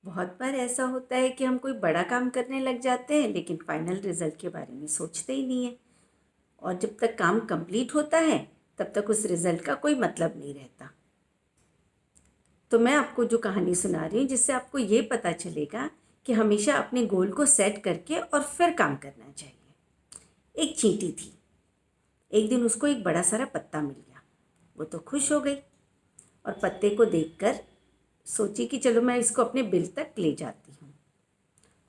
बहुत बार ऐसा होता है कि हम कोई बड़ा काम करने लग जाते हैं लेकिन फाइनल रिजल्ट के बारे में सोचते ही नहीं है। और जब तक काम कंप्लीट होता है तब तक उस रिजल्ट का कोई मतलब नहीं रहता। तो मैं आपको जो कहानी सुना रही हूँ जिससे आपको ये पता चलेगा कि हमेशा अपने गोल को सेट करके और फिर काम करना चाहिए। एक चींटी थी। एक दिन उसको एक बड़ा सारा पत्ता मिल गया। वो तो खुश हो गई और पत्ते को देखकर सोची कि चलो मैं इसको अपने बिल तक ले जाती हूँ।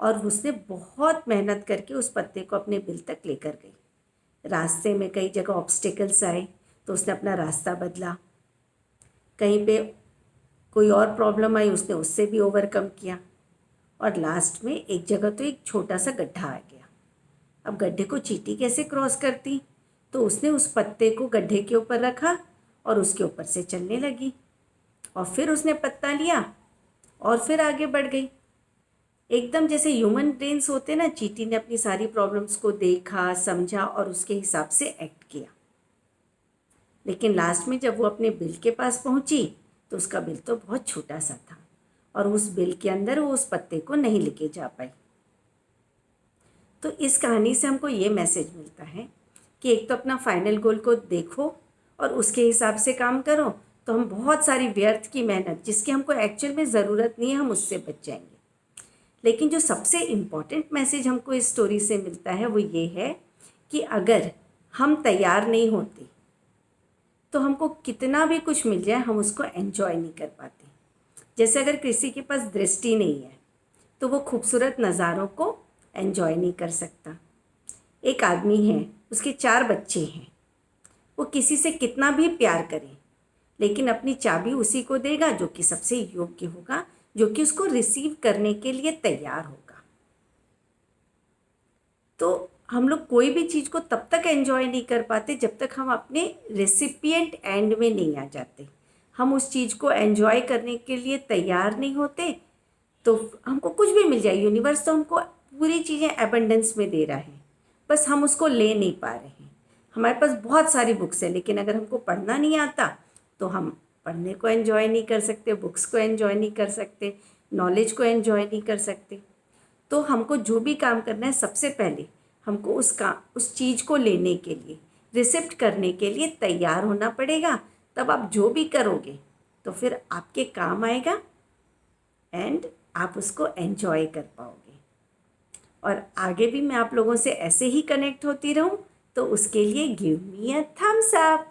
और उसने बहुत मेहनत करके उस पत्ते को अपने बिल तक लेकर गई। रास्ते में कई जगह ऑब्स्टिकल्स आए तो उसने अपना रास्ता बदला। कहीं पे कोई और प्रॉब्लम आई, उसने उससे भी ओवरकम किया। और लास्ट में एक जगह तो एक छोटा सा गड्ढा आ गया। अब गड्ढे को चींटी कैसे क्रॉस करती? तो उसने उस पत्ते को गड्ढे के ऊपर रखा और उसके ऊपर से चलने लगी। और फिर उसने पत्ता लिया और फिर आगे बढ़ गई। एकदम जैसे ह्यूमन ब्रेन्स होते ना, चींटी ने अपनी सारी प्रॉब्लम्स को देखा, समझा और उसके हिसाब से एक्ट किया। लेकिन लास्ट में जब वो अपने बिल के पास पहुंची तो उसका बिल तो बहुत छोटा सा था और उस बिल के अंदर वो उस पत्ते को नहीं लेके जा पाई। तो इस कहानी से हमको ये मैसेज मिलता है कि एक तो अपना फाइनल गोल को देखो और उसके हिसाब से काम करो, तो हम बहुत सारी व्यर्थ की मेहनत जिसकी हमको एक्चुअल में ज़रूरत नहीं है, हम उससे बच जाएंगे। लेकिन जो सबसे इम्पॉर्टेंट मैसेज हमको इस स्टोरी से मिलता है वो ये है कि अगर हम तैयार नहीं होते तो हमको कितना भी कुछ मिल जाए हम उसको एंजॉय नहीं कर पाते। जैसे अगर किसी के पास दृष्टि नहीं है तो वो खूबसूरत नज़ारों को एंजॉय नहीं कर सकता। एक आदमी है, उसके 4 बच्चे हैं, वो किसी से कितना भी प्यार करे लेकिन अपनी चाबी उसी को देगा जो कि सबसे योग्य होगा, जो कि उसको रिसीव करने के लिए तैयार होगा। तो हम लोग कोई भी चीज़ को तब तक एंजॉय नहीं कर पाते जब तक हम अपने रेसिपिएंट एंड में नहीं आ जाते। हम उस चीज़ को एंजॉय करने के लिए तैयार नहीं होते तो हमको कुछ भी मिल जाए, यूनिवर्स तो हमको पूरी चीज़ें एबंडेंस में दे रहा है, बस हम उसको ले नहीं पा रहे हैं। हमारे पास बहुत सारी बुक्स हैं लेकिन अगर हमको पढ़ना नहीं आता तो हम पढ़ने को एंजॉय नहीं कर सकते, बुक्स को एंजॉय नहीं कर सकते, नॉलेज को एंजॉय नहीं कर सकते। तो हमको जो भी काम करना है सबसे पहले हमको उस चीज़ को लेने के लिए, रिसिप्ट करने के लिए तैयार होना पड़ेगा। तब आप जो भी करोगे तो फिर आपके काम आएगा एंड आप उसको एंजॉय कर पाओगे। और आगे भी मैं आप लोगों से ऐसे ही कनेक्ट होती रहूं, तो उसके लिए give me a thumbs up.